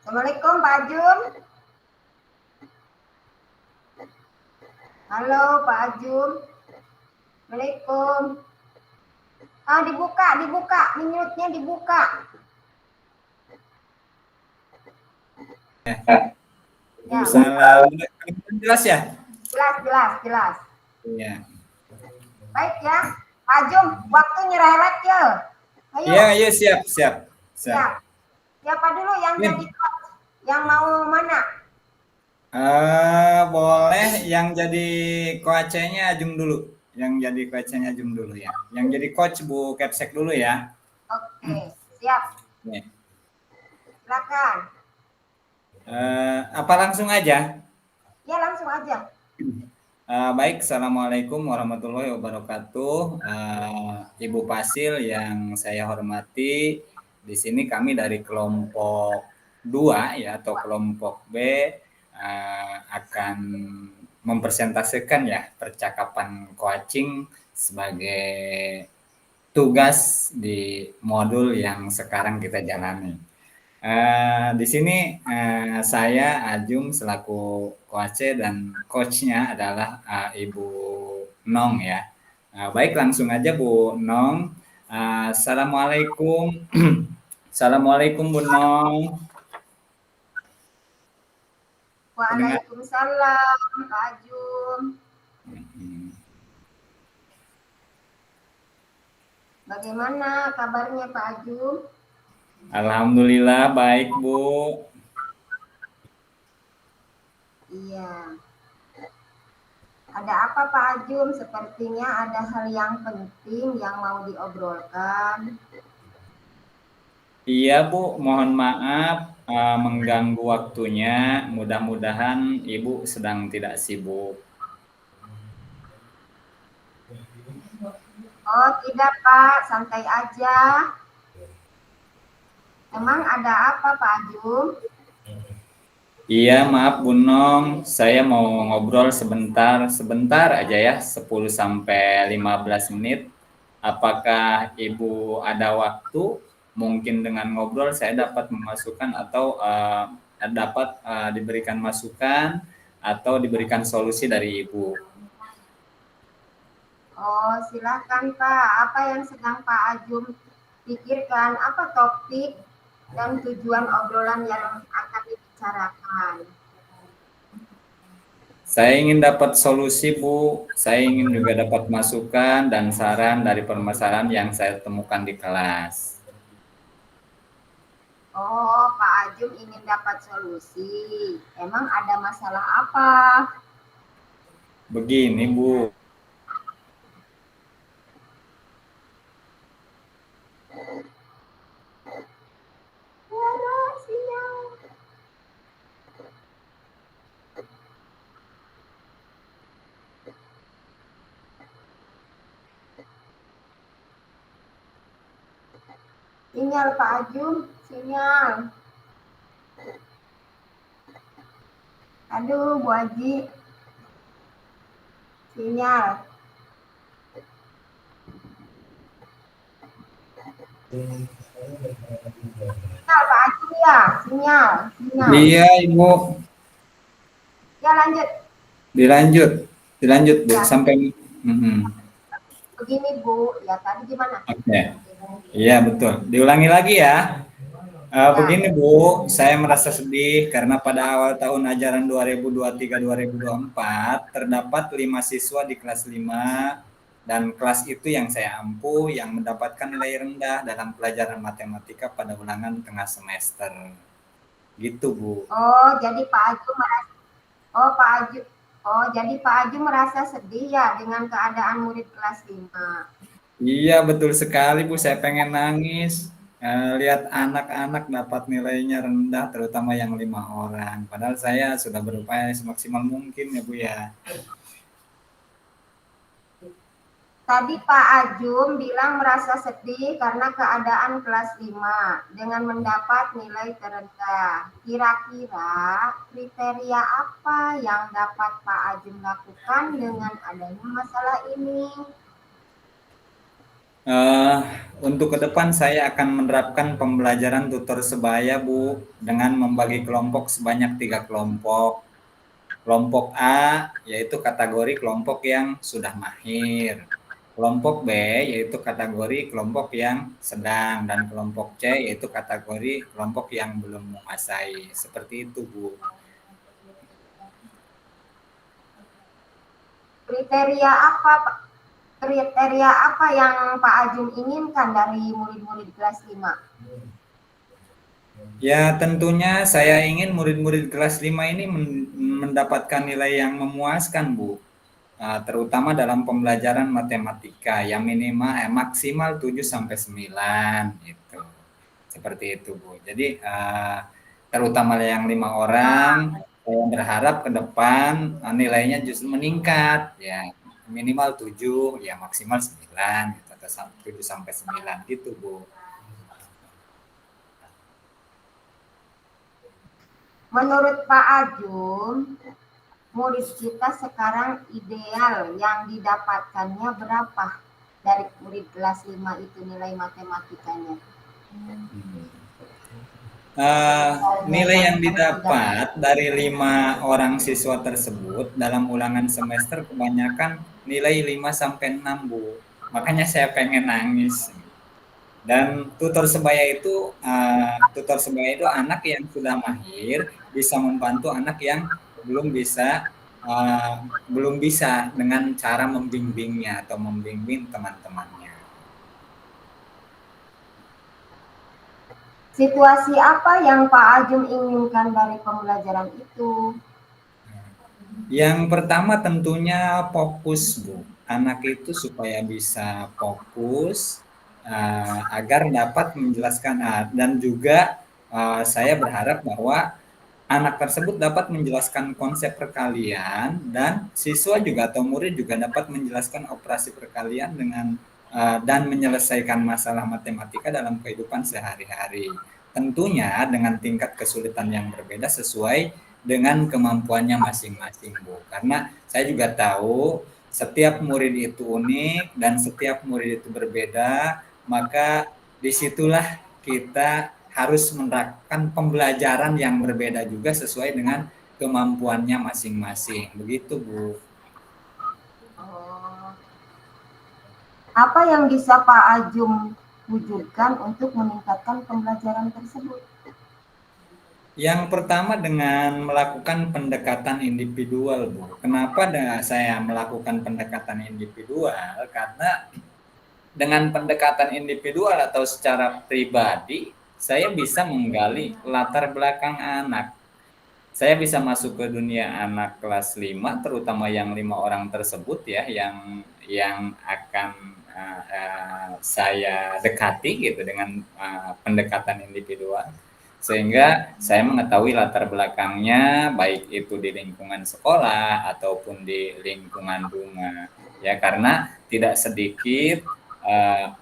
Assalamualaikum Pak Ajum. Halo Pak Ajum. Assalamualaikum. Dibuka. Minutnya dibuka. Ya. Salam. Jelas ya? Jelas. Iya. Baik ya. Pak Ajum, waktu nyerelek ya. Ayo. Iya, siap. Siapa dulu yang jadi coach? Yang mau mana? Boleh yang jadi coach-nya Ajung dulu. Yang jadi coach-nya Ajung dulu ya. Yang jadi coach Bu Kepsek dulu ya. Oke, siap. Nih. Silakan. Apa langsung aja? Ya, langsung aja. Baik, Assalamualaikum warahmatullahi wabarakatuh. Ibu Pasil yang saya hormati, di sini kami dari kelompok 2 ya atau kelompok B akan mempresentasikan ya percakapan coaching sebagai tugas di modul yang sekarang kita jalani. Di sini saya Ajung selaku coach dan coachnya adalah Ibu Nong ya. Baik langsung aja Bu Nong. Assalamualaikum. Assalamualaikum Bu Nong. Waalaikumsalam Pak Ajum. Bagaimana kabarnya Pak Ajum? Alhamdulillah baik Bu. Iya. Ada apa Pak Ajum? Sepertinya ada hal yang penting yang mau diobrolkan. Iya Bu, mohon maaf mengganggu waktunya. Mudah-mudahan Ibu sedang tidak sibuk. Oh tidak Pak, santai aja. Emang ada apa Pak Ajum? Iya, maaf Bu Nong, saya mau ngobrol sebentar aja ya, 10 sampai 15 menit. Apakah Ibu ada waktu? Mungkin dengan ngobrol saya dapat memasukkan atau dapat diberikan masukan atau diberikan solusi dari Ibu. Oh, silakan Pak. Apa yang sedang Pak Ajum pikirkan? Apa topik dan tujuan obrolan yang akan dibicarakan? Saya ingin dapat solusi, Bu. Saya ingin juga dapat masukan dan saran dari permasalahan yang saya temukan di kelas. Oh, Pak Ajum ingin dapat solusi. Emang ada masalah apa? Begini, Bu. Sinyal Pak Ajum, sinyal. Aduh, Bu Haji. Sinyal. Sinyal Pak Ajum ya, sinyal. Iya, Ibu. Ya lanjut. Dilanjut Bu, Ya. sampai. Begini Bu, ya tadi gimana? Oke. Iya betul. Diulangi lagi ya. Begini Bu, saya merasa sedih karena pada awal tahun ajaran 2023-2024 terdapat 5 siswa di kelas 5 dan kelas itu yang saya ampu yang mendapatkan nilai rendah dalam pelajaran matematika pada ulangan tengah semester. Gitu Bu. Oh, jadi Pak Ajum merasa jadi Pak Ajum merasa sedih ya dengan keadaan murid kelas 5. Iya betul sekali Bu, saya pengen nangis. Lihat anak-anak dapat nilainya rendah, terutama yang 5 orang. Padahal saya sudah berupaya semaksimal mungkin ya Bu ya. Tadi Pak Ajum bilang merasa sedih karena keadaan kelas 5 dengan mendapat nilai terendah. Kira-kira kriteria apa yang dapat Pak Ajum lakukan dengan adanya masalah ini? Untuk ke depan saya akan menerapkan pembelajaran tutor sebaya, Bu, dengan membagi kelompok sebanyak 3 kelompok. Kelompok A yaitu kategori kelompok yang sudah mahir. Kelompok B yaitu kategori kelompok yang sedang, dan kelompok C yaitu kategori kelompok yang belum menguasai. Seperti itu, Bu. Kriteria apa yang Pak Ajum inginkan dari murid-murid kelas 5? Ya, tentunya saya ingin murid-murid kelas 5 ini mendapatkan nilai yang memuaskan, Bu. Terutama dalam pembelajaran matematika yang maksimal 7 sampai 9 gitu. Seperti itu, Bu. Jadi terutama yang 5 orang, saya berharap ke depan nilainya justru meningkat ya. Minimal 7, ya maksimal 9 gitu, atau 7 sampai 9 gitu, Bu. Menurut Pak Ajum, murid kita sekarang ideal yang didapatkannya berapa dari murid kelas 5 itu nilai matematikanya? Nilai yang didapat dari 5 orang siswa tersebut dalam ulangan semester kebanyakan nilai 5 sampai 6, Bu. Makanya saya pengen nangis. Dan tutor sebaya itu anak yang sudah mahir bisa membantu anak yang belum bisa dengan cara membimbingnya atau membimbing teman-temannya. Situasi apa yang Pak Ajum inginkan dari pembelajaran itu? Yang pertama tentunya fokus, Bu. Anak itu supaya bisa fokus agar dapat menjelaskan, dan juga saya berharap bahwa anak tersebut dapat menjelaskan konsep perkalian, dan siswa juga atau murid juga dapat menjelaskan operasi perkalian dan menyelesaikan masalah matematika dalam kehidupan sehari-hari. Tentunya dengan tingkat kesulitan yang berbeda sesuai dengan kemampuannya masing-masing, Bu. Karena saya juga tahu setiap murid itu unik dan setiap murid itu berbeda, maka disitulah kita harus menerapkan pembelajaran yang berbeda juga sesuai dengan kemampuannya masing-masing. Begitu, Bu. Apa yang bisa Pak Ajum wujudkan untuk meningkatkan pembelajaran tersebut? Yang pertama dengan melakukan pendekatan individual, Bu. Kenapa saya melakukan pendekatan individual? Karena dengan pendekatan individual atau secara pribadi, saya bisa menggali latar belakang anak. Saya bisa masuk ke dunia anak kelas 5, terutama yang 5 orang tersebut ya, yang akan saya dekati gitu dengan pendekatan individual. Sehingga saya mengetahui latar belakangnya, baik itu di lingkungan sekolah ataupun di lingkungan rumah. Ya, karena tidak sedikit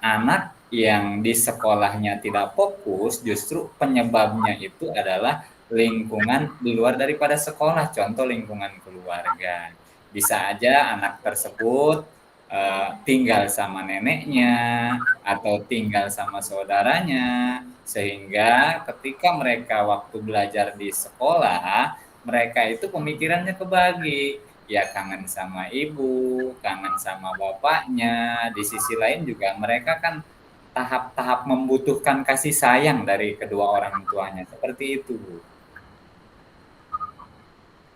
anak yang di sekolahnya tidak fokus, justru penyebabnya itu adalah lingkungan di luar daripada sekolah, contoh lingkungan keluarga. Bisa aja anak tersebut tinggal sama neneknya atau tinggal sama saudaranya, sehingga ketika mereka waktu belajar di sekolah, mereka itu pemikirannya kebagi, ya kangen sama ibu, kangen sama bapaknya. Di sisi lain juga mereka kan tahap-tahap membutuhkan kasih sayang dari kedua orang tuanya, seperti itu, Bu.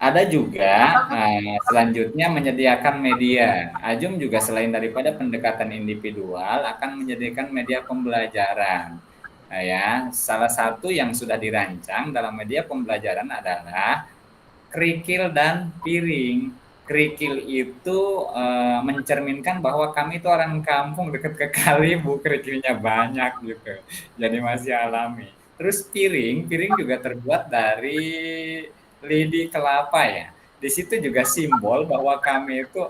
Ada juga selanjutnya menyediakan media. Ajum juga selain daripada pendekatan individual akan menyediakan media pembelajaran. Nah, ya, salah satu yang sudah dirancang dalam media pembelajaran adalah kerikil dan piring. Kerikil itu mencerminkan bahwa kami itu orang kampung dekat ke kali, Bu, kerikilnya banyak gitu. Jadi masih alami. Terus piring juga terbuat dari lidi kelapa ya. Di situ juga simbol bahwa kami itu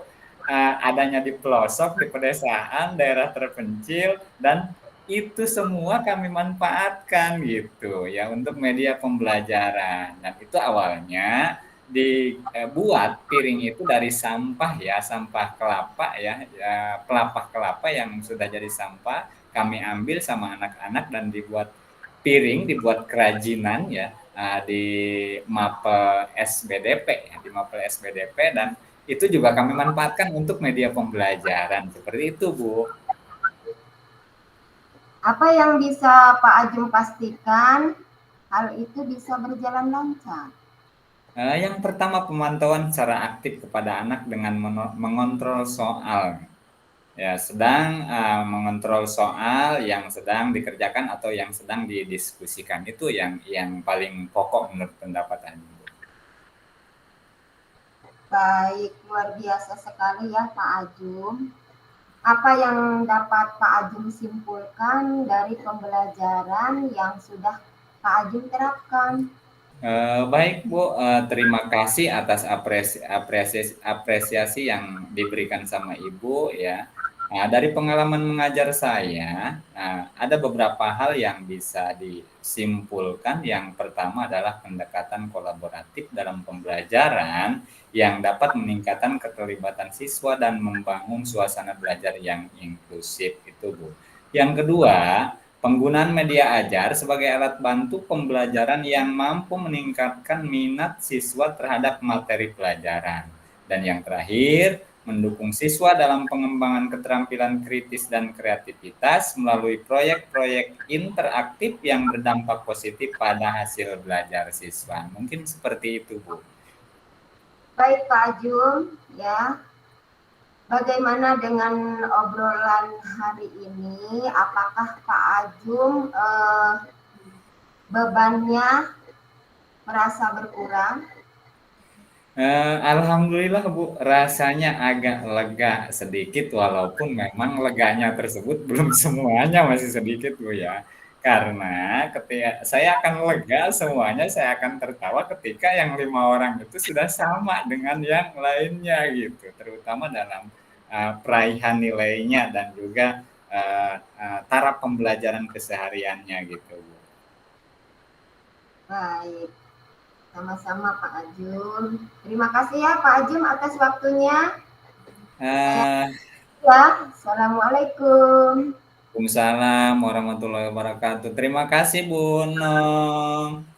adanya di pelosok, di pedesaan, daerah terpencil, dan itu semua kami manfaatkan gitu ya untuk media pembelajaran. Dan itu awalnya dibuat piring itu dari sampah ya, sampah kelapa ya, pelepah kelapa yang sudah jadi sampah, kami ambil sama anak-anak dan dibuat piring, dibuat kerajinan ya, di Mapel SBDP ya, di Mapel SBDP, dan itu juga kami manfaatkan untuk media pembelajaran seperti itu, Bu. Apa yang bisa Pak Ajung pastikan hal itu bisa berjalan lancar? Yang pertama, pemantauan secara aktif kepada anak dengan mengontrol soal. Ya, sedang mengontrol soal yang sedang dikerjakan atau yang sedang didiskusikan, itu yang paling pokok menurut pendapat Anda. Baik, luar biasa sekali ya Pak Ajung. Apa yang dapat Pak Ajung simpulkan dari pembelajaran yang sudah Pak Ajung terapkan? Baik Bu, terima kasih atas apresiasi yang diberikan sama Ibu ya. Nah, dari pengalaman mengajar saya, ada beberapa hal yang bisa disimpulkan. Yang pertama adalah pendekatan kolaboratif dalam pembelajaran yang dapat meningkatkan keterlibatan siswa dan membangun suasana belajar yang inklusif, itu Bu. Yang kedua, penggunaan media ajar sebagai alat bantu pembelajaran yang mampu meningkatkan minat siswa terhadap materi pelajaran. Dan yang terakhir, mendukung siswa dalam pengembangan keterampilan kritis dan kreativitas melalui proyek-proyek interaktif yang berdampak positif pada hasil belajar siswa. Mungkin seperti itu, Bu. Baik Pak Ajung, ya. Bagaimana dengan obrolan hari ini? Apakah Pak Ajung bebannya merasa berkurang? Alhamdulillah Bu, rasanya agak lega sedikit, walaupun memang leganya tersebut belum semuanya, masih sedikit Bu ya. Karena ketika saya akan lega semuanya, saya akan tertawa ketika yang 5 orang itu sudah sama dengan yang lainnya gitu, terutama dalam peraihan nilainya dan juga taraf pembelajaran kesehariannya gitu Bu. Baik, sama-sama Pak Ajum. Terima kasih ya Pak Ajum atas waktunya. Uh, Ya, Assalamualaikum. Waalaikumsalam warahmatullahi wabarakatuh. Terima kasih Bu Nong.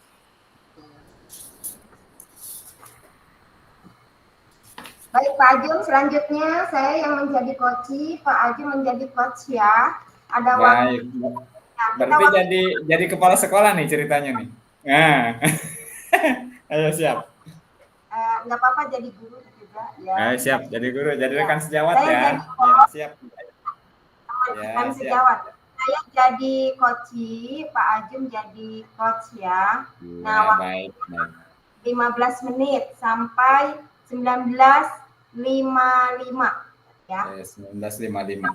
Baik Pak Ajum, selanjutnya saya yang menjadi coach, Pak Ajum menjadi coach ya. Ada waktu. Baik. Ya, kita Berarti waktu jadi kepala sekolah nih ceritanya nih. Nah, ayo siap. nggak apa-apa jadi guru juga ya. Ayo siap. Jadi guru, jadi Ya, rekan sejawat saya ya. jadi Ya coach, siap. rekan Ya siap. sejawat. Saya jadi coach, Pak Ajum jadi coach ya. Nah, Ya waktu baik, baik. 15 menit sampai 19.55 ya. 1955.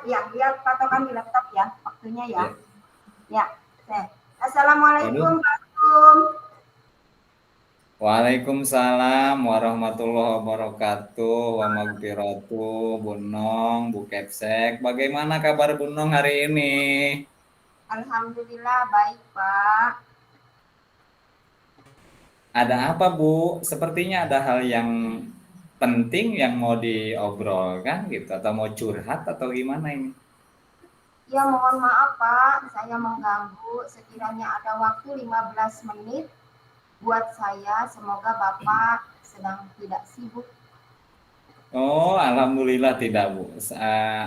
Ya, lihat patokan di laptop ya, waktunya ya. Ya. Ya. Assalamualaikum Waduh. Pak Ajum. Waalaikumsalam warahmatullahi wabarakatuh. Wa maghfiratuh, Bu Nong, Bu Kepsek. Bagaimana kabar Bu Nong hari ini? Alhamdulillah baik Pak. Ada apa Bu? Sepertinya ada hal yang penting yang mau diobrolkan gitu, atau mau curhat atau gimana ini? Ya mohon maaf Pak, saya mengganggu. Sekiranya ada waktu 15 menit buat saya, semoga Bapak sedang tidak sibuk. Oh, alhamdulillah tidak Bu.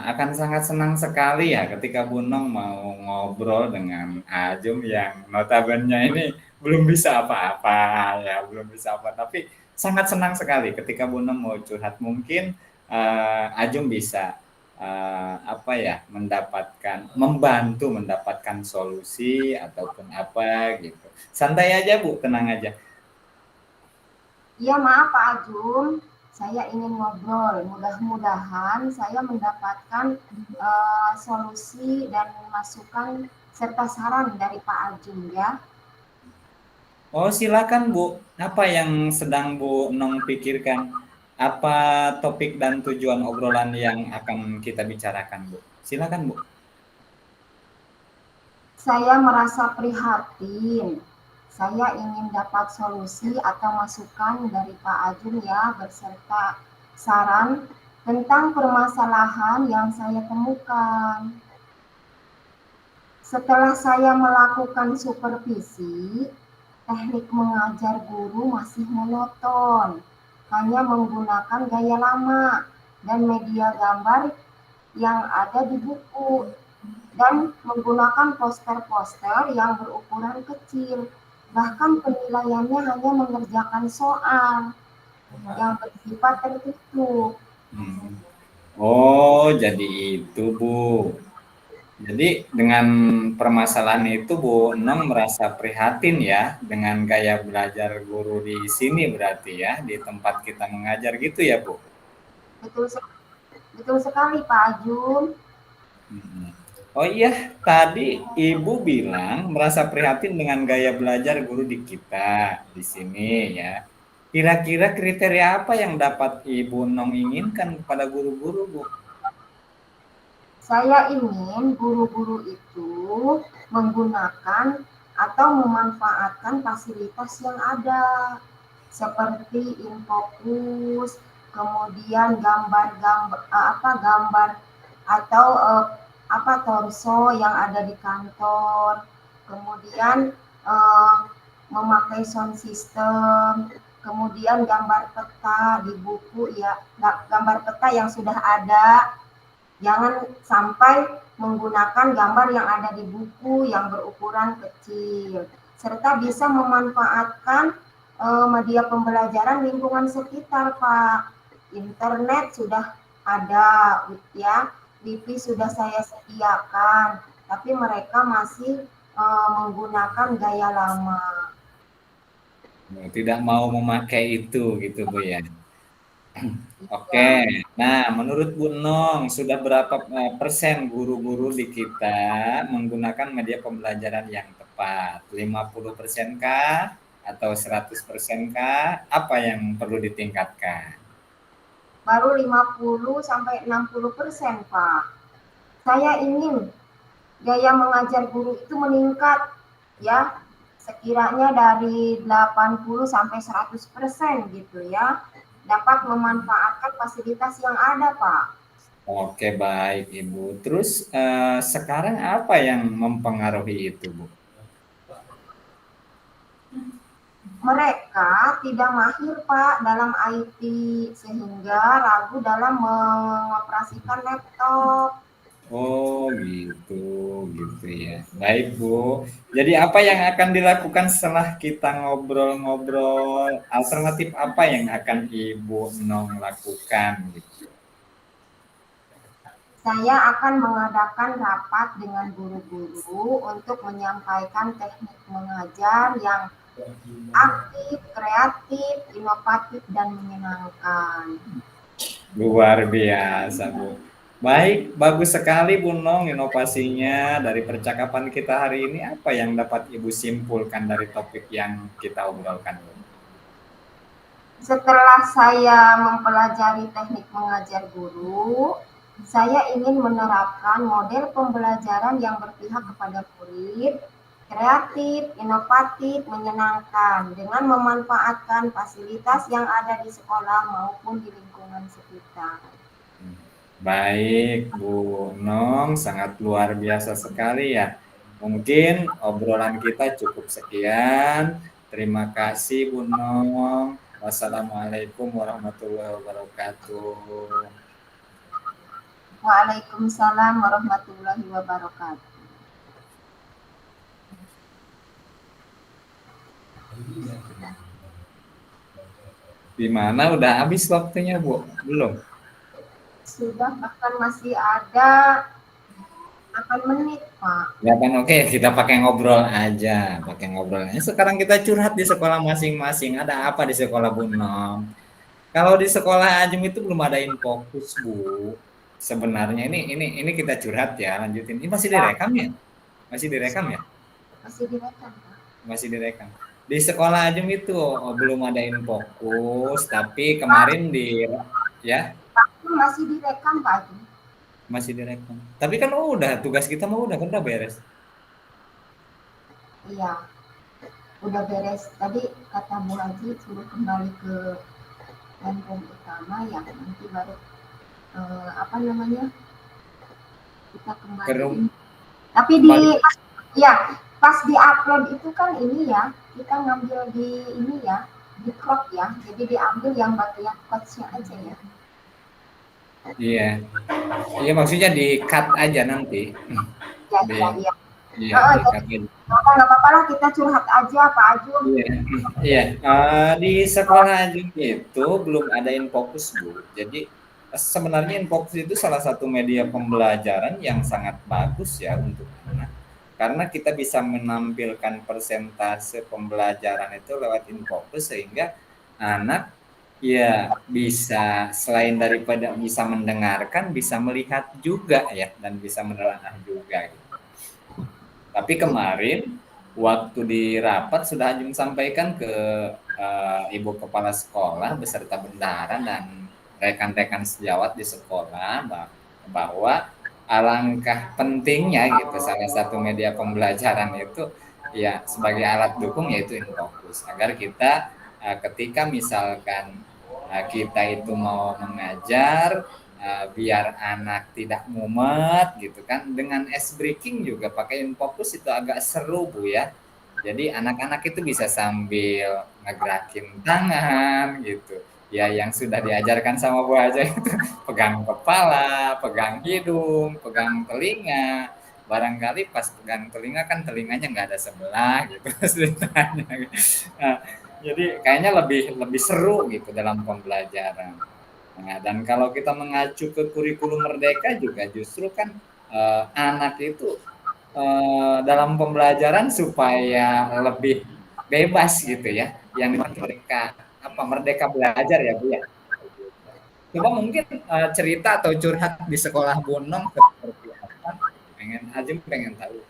Akan sangat senang sekali ya ketika Bu Nong mau ngobrol dengan Ajum yang notabene ini belum bisa apa-apa ya, belum bisa apa. Tapi sangat senang sekali ketika Bu Nong mau curhat. Mungkin Ajum bisa apa ya, membantu mendapatkan solusi ataupun apa gitu. Santai aja Bu, tenang aja. Ya maaf Pak Ajum, saya ingin ngobrol. Mudah-mudahan saya mendapatkan solusi dan masukan serta saran dari Pak Ajum ya. Oh, silakan Bu. Apa yang sedang Bu Nong pikirkan? Apa topik dan tujuan obrolan yang akan kita bicarakan, Bu? Silakan, Bu. Saya merasa prihatin Saya ingin dapat solusi atau masukan dari Pak Ajun ya, beserta saran tentang permasalahan yang saya temukan. Setelah saya melakukan supervisi, teknik mengajar guru masih monoton, hanya menggunakan gaya lama dan media gambar yang ada di buku, dan menggunakan poster-poster yang berukuran kecil. Bahkan penilaiannya hanya mengerjakan soal yang bersifat tertutup. Oh, jadi itu, Bu. Jadi dengan permasalahan itu Bu Nong merasa prihatin ya dengan gaya belajar guru di sini berarti ya, di tempat kita mengajar gitu ya, Bu? Betul, betul sekali Pak Ajun. Oh iya, tadi Ibu bilang merasa prihatin dengan gaya belajar guru di kita di sini ya. Kira-kira kriteria apa yang dapat Ibu Nong inginkan kepada guru-guru, Bu? Saya ingin guru-guru itu menggunakan atau memanfaatkan fasilitas yang ada, seperti infokus, kemudian gambar atau torso yang ada di kantor, kemudian memakai sound system, kemudian gambar peta di buku ya, gambar peta yang sudah ada. Jangan sampai menggunakan gambar yang ada di buku yang berukuran kecil, serta bisa memanfaatkan media pembelajaran lingkungan sekitar, Pak. Internet sudah ada, ya, Wifi sudah saya sediakan, tapi mereka masih menggunakan gaya lama. Tidak mau memakai itu gitu, Bu ya. Oke, Ya. nah menurut Bu Nong sudah berapa persen guru-guru di kita menggunakan media pembelajaran yang tepat? 50% kah? Atau 100% kah? Apa yang perlu ditingkatkan? Baru 50-60%, Pak. Saya ingin gaya mengajar guru itu meningkat, ya, sekiranya dari 80 sampai 100% gitu ya, dapat memanfaatkan fasilitas yang ada, Pak. Oke, baik Ibu. Terus sekarang apa yang mempengaruhi itu, Bu? Mereka tidak mahir, Pak, dalam IT, sehingga ragu dalam mengoperasikan laptop. Oh gitu, gitu ya. Baik Bu. Jadi apa yang akan dilakukan setelah kita ngobrol-ngobrol? Alternatif apa yang akan Ibu Nong lakukan gitu? Saya akan mengadakan rapat dengan guru-guru untuk menyampaikan teknik mengajar yang aktif, kreatif, inovatif, dan menyenangkan. Luar biasa Bu. Baik, bagus sekali Bu Nong inovasinya dari percakapan kita hari ini. Apa yang dapat Ibu simpulkan dari topik yang kita obrolkan, Bu? Setelah saya mempelajari teknik mengajar guru, saya ingin menerapkan model pembelajaran yang berpihak kepada murid, kreatif, inovatif, menyenangkan, dengan memanfaatkan fasilitas yang ada di sekolah maupun di lingkungan sekitar. Baik, Bu Nong, sangat luar biasa sekali ya. Mungkin obrolan kita cukup sekian. Terima kasih, Bu Nong. Wassalamualaikum warahmatullahi wabarakatuh. Waalaikumsalam warahmatullahi wabarakatuh. Gimana? Udah habis waktunya, Bu? Belum? Sudah, bahkan masih ada 8 menit, Pak. Ya kan, oke, kita pakai ngobrol aja, pakai ngobrol. Sekarang kita curhat di sekolah masing-masing. Ada apa di sekolah Bu Nong? Kalau di sekolah Ajem itu belum ada infokus, Bu. Sebenarnya ini kita curhat ya, lanjutin. Ini masih Ya, direkam ya? Masih direkam ya? masih direkam, Pak. Masih direkam. Di sekolah Ajem itu belum ada infokus, tapi Pak, kemarin ya masih direkam, Pak. masih direkam. Tapi kan udah tugas kita mau udah beres. Iya. udah beres. Tadi kata Bu Haji suruh kembali ke handphone utama ya, nanti baru apa namanya kita Ke kembaliin. Tapi di kembali. ya pas di upload itu kan ini ya, kita ngambil di ini ya, di crop ya, jadi diambil yang bagian quotes-nya aja ya. Iya. Iya maksudnya di cut aja nanti. Ya Di iya iya. iya Heeh, di jadi cut aja. nggak apa-apa lah, kita curhat aja Pak Ajun. Iya, iya. Di sekolah Ajun itu belum ada Infocus, Bu. Jadi sebenarnya Infocus itu salah satu media pembelajaran yang sangat bagus ya untuk anak. Karena kita bisa menampilkan persentase pembelajaran itu lewat Infocus sehingga anak ya bisa selain daripada bisa mendengarkan, bisa melihat juga ya dan bisa menelaah juga gitu. Tapi kemarin waktu di rapat sudah Ajung sampaikan ke Ibu Kepala Sekolah beserta bendahara dan rekan-rekan sejawat di sekolah bahwa alangkah pentingnya gitu salah satu media pembelajaran itu ya sebagai alat dukung yaitu Infocus agar kita ketika misalkan kita itu mau mengajar biar anak tidak mumet gitu kan dengan ice breaking juga pakai Infocus itu agak seru Bu ya. Jadi anak-anak itu bisa sambil ngegerakin tangan gitu. Ya yang sudah diajarkan sama Bu aja itu pegang kepala, pegang hidung, pegang telinga. Barangkali pas pegang telinga kan telinganya nggak ada sebelah gitu ceritanya. Nah, jadi kayaknya lebih lebih seru gitu dalam pembelajaran. Nah, dan kalau kita mengacu ke kurikulum Merdeka juga justru kan anak itu dalam pembelajaran supaya lebih bebas gitu ya. Yang mereka apa merdeka belajar ya Bu ya. Coba mungkin cerita atau curhat di sekolah Bonong seperti apa? Pengen tahu.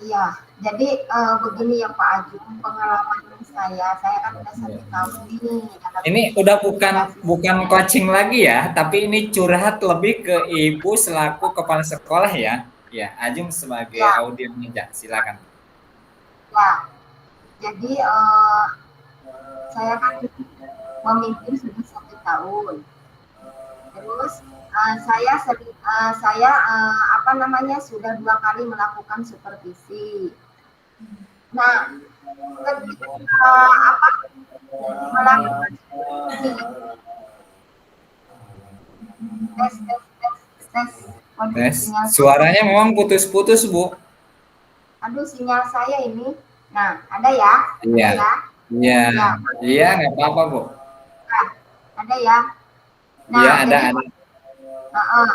Iya, jadi begini ya Pak Ajun, pengalaman saya kan udah 1 tahun nih dalam Ini udah bukan edukasi. bukan coaching lagi ya, tapi ini curhat lebih ke ibu selaku kepala sekolah ya. Ya, Ajung sebagai Ya, audien aja, silakan. ya. Jadi saya kan memimpin sudah 1 tahun. Terus saya apa namanya sudah 2 kali melakukan supervisi. Nah, ketika apa melakukan supervisi tes tes tes tes, waduh Tes, sinyal saya, suaranya memang putus-putus, Bu. aduh sinyal saya ini. Nah, ada ya, Iya, ada ya, iya, ya, iya, nggak apa-apa, Bu. nah, ada ya. Iya, Nah, jadi ada. heeh.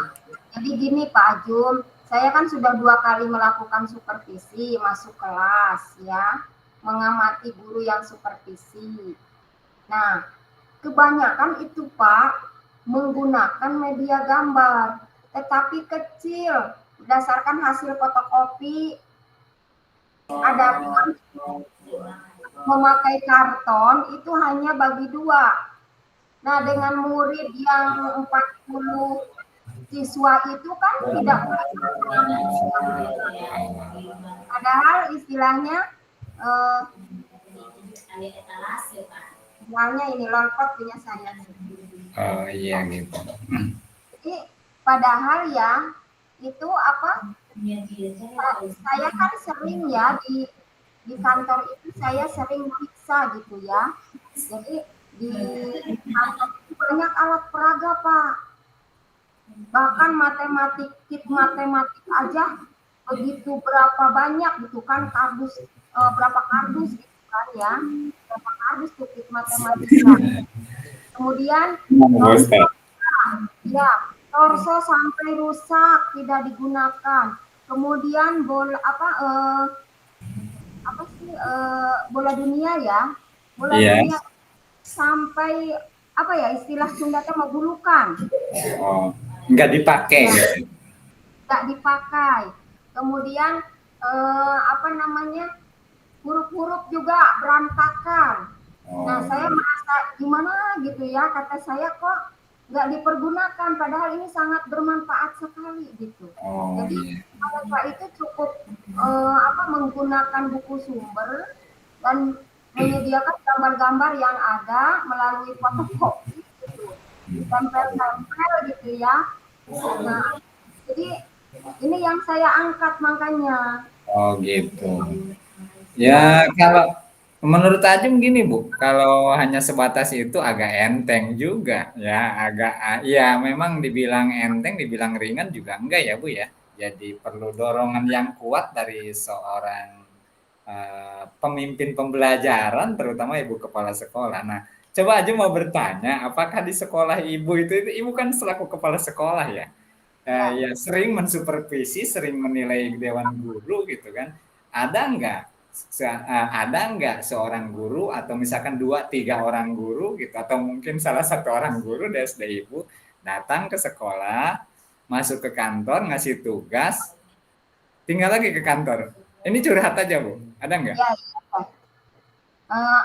Jadi gini Pak Ajum, saya kan sudah 2 kali melakukan supervisi masuk kelas ya, mengamati guru yang supervisi. Nah, kebanyakan itu Pak menggunakan media gambar, tetapi kecil berdasarkan hasil fotokopi. Adapun memakai karton itu hanya bagi 2. Nah, dengan murid yang 40 siswa itu kan tidak padahal istilahnya eh, istilahnya ini lolpot punya saya. Oh iya gitu. Jadi padahal ya itu apa? Saya kan sering ya di kantor itu saya sering periksa gitu ya. Jadi di kantor itu banyak alat peraga Pak. Bahkan matematik, kit matematik aja begitu berapa banyak gitu kan kardus berapa kardus gitu kan ya. Berapa kardus tuh kit matematika. Kemudian Ustaz. ya, torso sampai rusak tidak digunakan. Kemudian apa sih bola dunia ya, bola Iya. dunia sampai apa ya istilah Sunda teh bulukan. Oh, nggak dipakai Ya, gitu. nggak dipakai. Kemudian apa namanya huruf-huruf juga berantakan. Nah, Oh, saya merasa gimana gitu ya, kata saya kok nggak dipergunakan, padahal ini sangat bermanfaat sekali gitu. oh Jadi iya. mereka itu cukup apa, menggunakan buku sumber dan menyediakan gambar-gambar yang ada melalui fotokopi gitu, ditempel-tempel gitu ya. Nah, jadi ini yang saya angkat makanya. Oh gitu. Ya, Ya kalau menurut Ajeng gini Bu, kalau hanya sebatas itu agak enteng juga ya, agak ya memang dibilang enteng, dibilang ringan juga enggak ya Bu ya. Jadi perlu dorongan yang kuat dari seorang pemimpin pembelajaran, terutama ibu kepala sekolah. Nah, coba aja mau bertanya, apakah di sekolah ibu itu ibu kan selaku kepala sekolah ya? ya. Ya sering mensupervisi, sering menilai dewan guru gitu kan. Ada nggak seorang guru atau misalkan dua tiga orang guru gitu atau mungkin salah satu orang guru dari SD ibu datang ke sekolah, masuk ke kantor ngasih tugas, tinggal lagi ke kantor. Ini curhat aja Bu, ada nggak? Ya, ya.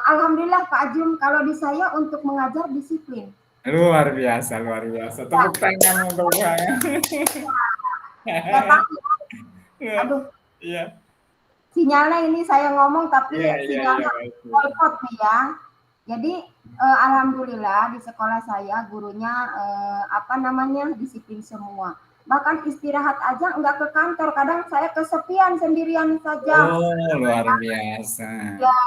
Alhamdulillah Pak Ajum, kalau di saya untuk mengajar disiplin. Luar biasa, luar biasa. Ya, Tepuk tangan untuk saya. nggak tahu. Iya, Aduh, iya, sinyalnya ini saya ngomong tapi iya, iya, iya, sinyalnya baik, Bu. tripod nih ya. Jadi alhamdulillah di sekolah saya gurunya apa namanya disiplin semua. Bahkan istirahat aja nggak ke kantor. Kadang saya kesepian sendirian saja. Oh, luar biasa. Ya,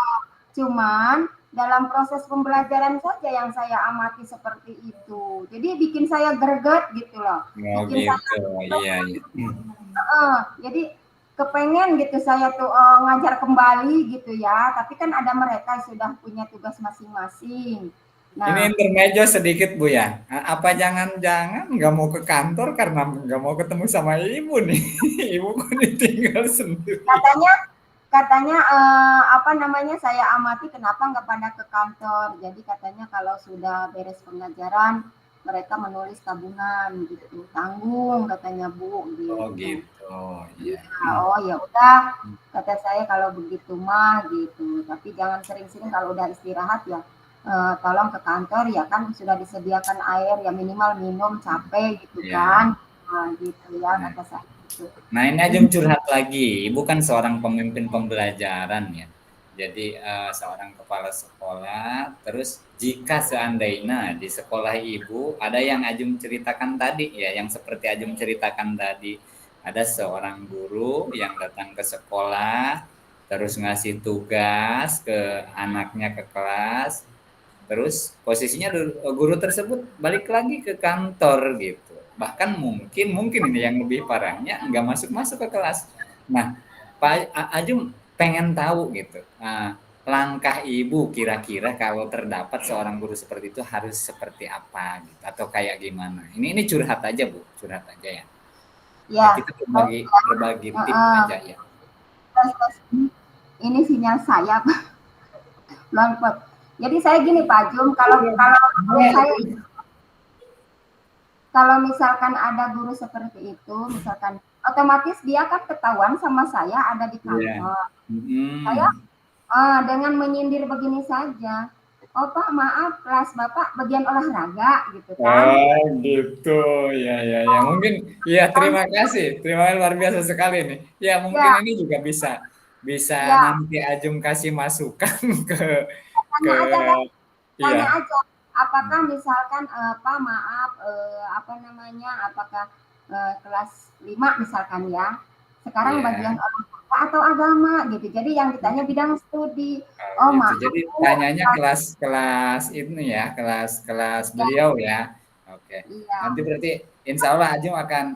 cuman dalam proses pembelajaran saja yang saya amati seperti itu. Jadi bikin saya greget gitu loh. Oh Bikin saya gitu, iya, iya. jadi kepengen gitu saya tuh ngajar kembali gitu ya. Tapi kan ada mereka yang sudah punya tugas masing-masing. Ini Nah, intermezzo sedikit Bu ya. Apa jangan-jangan nggak mau ke kantor karena nggak mau ketemu sama ibu nih? Ibu kok ditinggal sendiri? katanya katanya apa namanya saya amati kenapa nggak pada ke kantor. Jadi katanya kalau sudah beres pengajaran mereka menulis tabungan gitu. Tanggung katanya Bu Oh gitu. gitu, iya. Iya, oh ya udah kata saya kalau begitu mah gitu. Tapi jangan sering-sering kalau udah istirahat ya tolong ke kantor ya kan sudah disediakan air ya minimal minum capek gitu Iya. kan. Nah, gitu ya Nah, kata saya gitu. nah ini aja curhat lagi. Ibu kan seorang pemimpin pembelajaran ya. Jadi seorang kepala sekolah. Terus jika seandainya di sekolah ibu ada yang Ajum ceritakan tadi ya, yang seperti Ajum ceritakan tadi, ada seorang guru yang datang ke sekolah, terus ngasih tugas ke anaknya ke kelas, terus posisinya guru tersebut balik lagi ke kantor gitu. Bahkan mungkin ini yang lebih parahnya nggak masuk ke kelas. Nah, Pak Ajum pengen tahu gitu. Langkah ibu kira-kira kalau terdapat seorang guru seperti itu harus seperti apa gitu atau kayak gimana? Ini curhat aja Bu, curhat aja ya. Ya Ya, kita baik berbagi ya. berbagi tip Heeh. aja ya. Terus, terus, ini sinyal saya Bangkot. Jadi saya gini Pak Jum, kalau kalau menurut saya kalau misalkan ada guru seperti itu, misalkan otomatis dia kan ketahuan sama saya ada di Iya. kantor. Saya Mm-mm. dengan menyindir begini saja, oh Pak maaf kelas Bapak bagian olahraga gitu kan. Oh gitu, ya ya ya. Mungkin, ya Kan terima kasih luar biasa sekali nih. Ya mungkin ya, ini juga bisa bisa ya nanti Ajung kasih masukan ke ke tanya aja dah, iya. tanya aja. Apakah misalkan Pak maaf apa namanya, apakah kelas 5 misalkan ya, sekarang bagian Iya, olahraga atau agama gitu. Jadi yang ditanya bidang studi. oh Oh gitu. maaf Jadi Bu, tanyanya kelas-kelas ini ya, kelas-kelas ya, beliau ya. Oke. iya, Nanti berarti insya Allah Ajung akan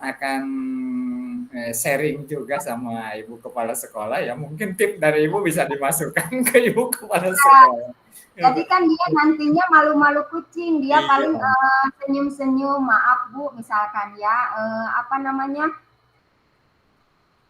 sharing juga sama ibu kepala sekolah ya. Mungkin tip dari ibu bisa dimasukkan ke ibu kepala iya. sekolah. Jadi Gitu. kan dia nantinya malu-malu kucing, dia paling Iya. senyum-senyum, maaf Bu, misalkan ya, apa namanya,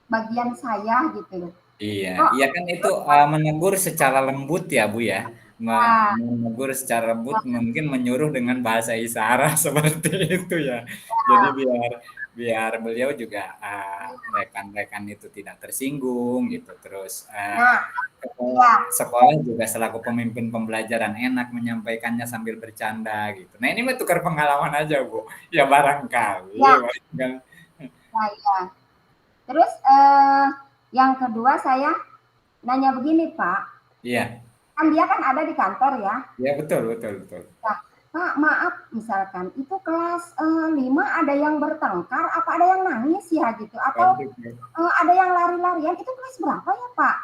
bagian saya gitu. Iya, Kok iya kan itu menegur secara lembut ya Bu ya. ah, Menegur secara lembut mungkin menyuruh dengan bahasa isyarat seperti itu ya. Jadi biar biar beliau juga rekan-rekan itu tidak tersinggung gitu. Terus nah, kepala iya, sekolah juga selaku pemimpin pembelajaran enak menyampaikannya sambil bercanda gitu. Nah ini mah tukar pengalaman aja Bu. Ya barangkali. ya, Barangkali. ya, ya. Terus, Yang kedua saya nanya begini Pak, Iya, kan dia kan ada di kantor ya. iya betul, betul, betul. Nah, Pak maaf misalkan itu kelas 5 ada yang bertengkar apa ada yang nangis ya gitu atau Waduh. ada yang lari-larian itu kelas berapa ya Pak?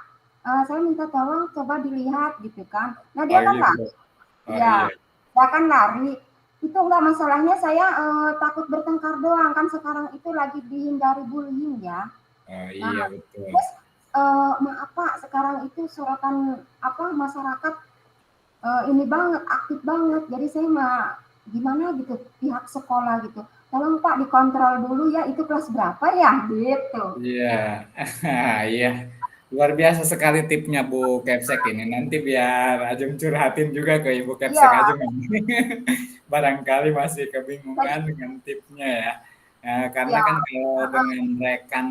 Saya minta tolong coba dilihat gitu kan. Nah dia Oh kan gitu. lari, Oh iya. ya dia kan lari. Itu enggak masalahnya saya takut bertengkar doang kan sekarang itu lagi dihindari bullying ya. Oh Nah, iya betul. terus maaf Pak, sekarang itu sorotan apa masyarakat ini banget, aktif banget. Jadi saya mah gimana gitu pihak sekolah gitu. Tolong Pak dikontrol dulu ya itu kelas berapa ya gitu. Iya, iya. Luar biasa sekali tipnya Bu Kepsek ini. Nanti biar Ajeng curhatin juga ke Ibu Kepsek Iya, Ajeng ini. Barangkali masih kebingungan saya, dengan tipnya ya. Karena ya, kan kalau dengan rekan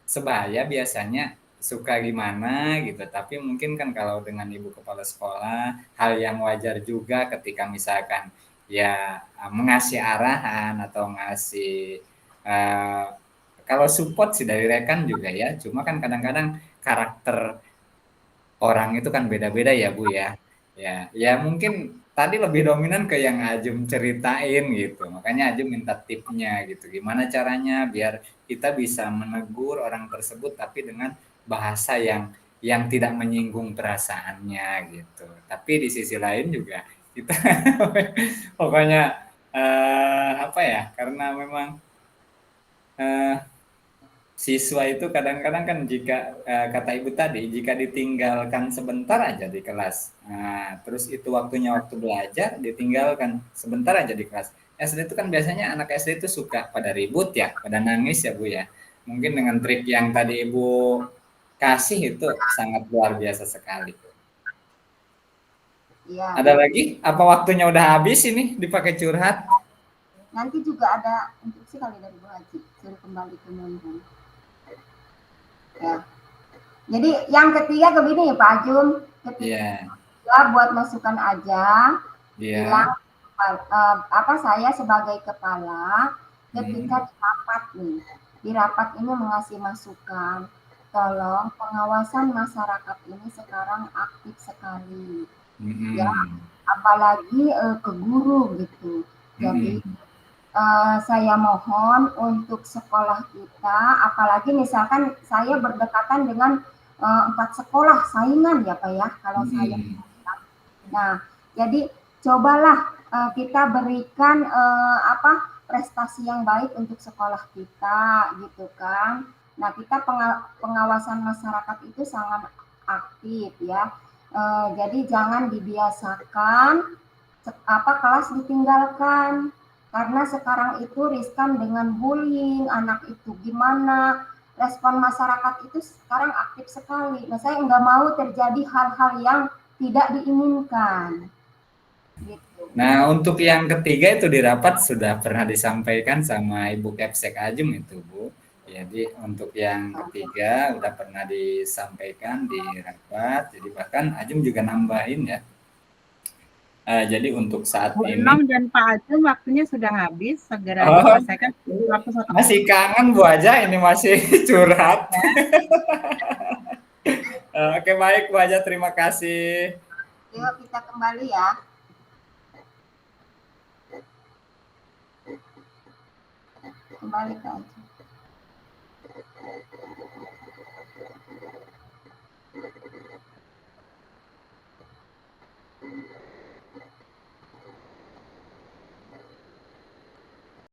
sebaya biasanya suka gimana gitu. Tapi mungkin kan kalau dengan Ibu Kepala Sekolah, hal yang wajar juga ketika misalkan ya mengasih arahan atau ngasih eh, kalau support sih dari rekan juga ya, cuma kan kadang-kadang karakter orang itu kan beda-beda ya Bu ya. Ya, ya mungkin tadi lebih dominan ke yang Ajum ceritain gitu. Makanya Ajum minta tipnya gitu. Gimana caranya biar kita bisa menegur orang tersebut tapi dengan bahasa yang tidak menyinggung perasaannya gitu. Tapi di sisi lain juga kita pokoknya apa ya? Karena memang eh, siswa itu kadang-kadang kan jika kata ibu tadi jika ditinggalkan sebentar aja di kelas, nah, terus itu waktunya waktu belajar ditinggalkan sebentar aja di kelas. SD itu kan biasanya anak SD itu suka pada ribut ya, pada nangis ya Bu ya. Mungkin dengan trik yang tadi Ibu kasih itu sangat luar biasa sekali. iya. Ada lagi? Apa waktunya udah habis ini dipakai curhat? Nanti juga ada instruksi kali dari Bu Haji, suruh kembali ke Monhan. Ya. Jadi yang ketiga begini ya Pak Ajun, ketiga Iya, buat masukan aja, bilang iya. apa saya sebagai kepala ketika Hmm, di rapat nih, di rapat ini mengasih masukan, tolong pengawasan masyarakat ini sekarang aktif sekali, ya, hmm, apalagi ke guru gitu. Jadi hmm, saya mohon untuk sekolah kita, apalagi misalkan saya berdekatan dengan 4 sekolah saingan ya Pak ya, kalau saya. hmm, Nah, jadi cobalah kita berikan apa prestasi yang baik untuk sekolah kita gitu kan. Nah, kita pengawasan masyarakat itu sangat aktif ya. Jadi jangan dibiasakan apa kelas ditinggalkan karena sekarang itu riskan dengan bullying anak itu gimana respon masyarakat itu sekarang aktif sekali. Nah, saya nggak mau terjadi hal-hal yang tidak diinginkan gitu. Nah, untuk yang ketiga itu di rapat sudah pernah disampaikan sama Ibu Kepsek Ajum itu, Bu. Jadi untuk yang ketiga udah pernah disampaikan di rapat. Jadi bahkan Ajum juga nambahin ya. Jadi untuk saat Bu ini, Enong dan Pak Ajeng waktunya sudah habis, segera oh, diselesaikan waktu 1 menit. masih kangen Bu aja ini masih curhat. Oke baik Bu aja, terima kasih. Yuk kita kembali ya. Kembali ke aja.